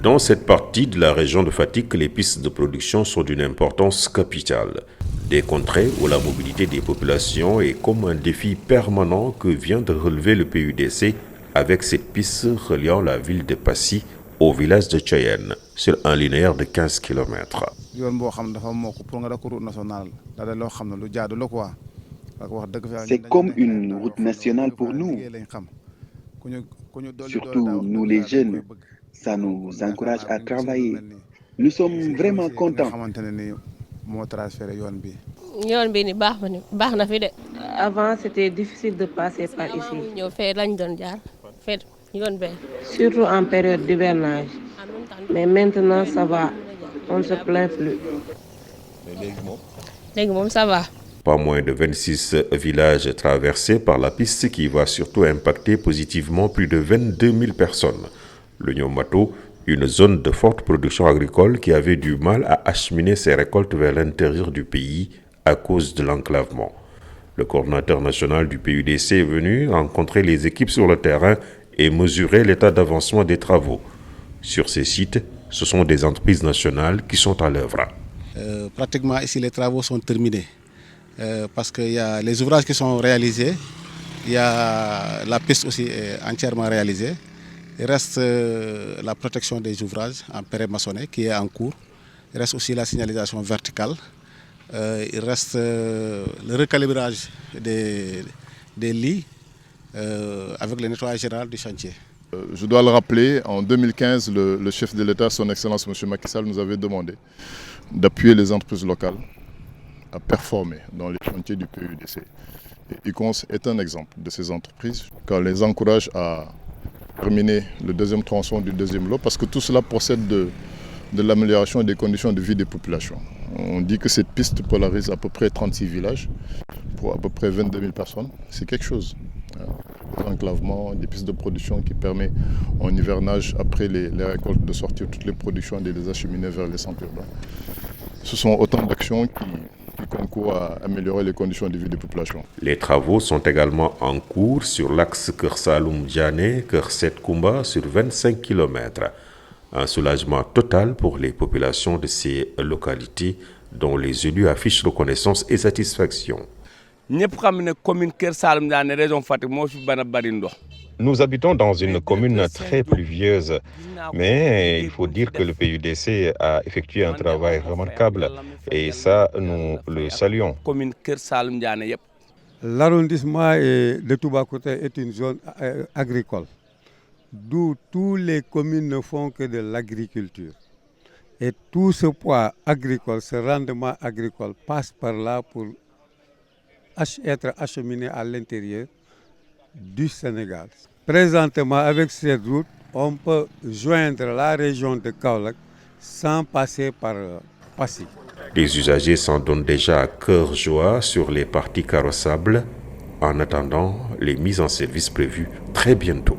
Dans cette partie de la région de Fatick, les pistes de production sont d'une importance capitale. Des contrées où la mobilité des populations est comme un défi permanent que vient de relever le PUDC avec cette piste reliant la ville de Passy au village de Thiayène sur un linéaire de 15 km. C'est comme une route nationale pour nous, surtout nous les jeunes. Ça nous encourage à travailler. Nous sommes vraiment contents. Avant, c'était difficile de passer par ici, surtout en période d'hivernage. Mais maintenant, ça va, on ne se plaint plus. Ça va. Pas moins de 26 villages traversés par la piste qui va surtout impacter positivement plus de 22 000 personnes. Le Nyomato, une zone de forte production agricole qui avait du mal à acheminer ses récoltes vers l'intérieur du pays à cause de l'enclavement. Le coordinateur national du PUDC est venu rencontrer les équipes sur le terrain et mesurer l'état d'avancement des travaux. Sur ces sites, ce sont des entreprises nationales qui sont à l'œuvre. Pratiquement ici, les travaux sont terminés. Parce qu'il y a les ouvrages qui sont réalisés, il y a la piste aussi est entièrement réalisée. Il reste la protection des ouvrages en pré-maçonné qui est en cours. Il reste aussi la signalisation verticale. Il reste le recalibrage des lits avec le nettoyage général du chantier. Je dois le rappeler, en 2015, le chef de l'État, son Excellence M. Macky Sall, nous avait demandé d'appuyer les entreprises locales à performer dans les chantiers du PUDC. Et ICONS est un exemple de ces entreprises, car les encourage à terminer le deuxième tronçon du deuxième lot, parce que tout cela procède de l'amélioration des conditions de vie des populations. On dit que cette piste polarise à peu près 36 villages pour à peu près 22 000 personnes. C'est quelque chose. L'enclavement, des pistes de production qui permet en hivernage, après les récoltes, de sortir toutes les productions et de les acheminer vers les centres urbains. Ce sont autant d'actions qui concourent à améliorer les conditions de vie des populations. Les travaux sont également en cours sur l'axe Kersaloum-Diané-Kerset-Koumba sur 25 km. Un soulagement total pour les populations de ces localités dont les élus affichent reconnaissance et satisfaction. Nous habitons dans une commune très pluvieuse, mais il faut dire que le PUDC a effectué un travail remarquable et ça, nous le saluons. L'arrondissement de Toubacouta est une zone agricole, d'où toutes les communes ne font que de l'agriculture. Et tout ce poids agricole, ce rendement agricole passe par là pour être acheminé à l'intérieur du Sénégal. Présentement, avec cette route, on peut joindre la région de Kaolack sans passer par Passy. Les usagers s'en donnent déjà à cœur joie sur les parties carrossables en attendant les mises en service prévues très bientôt.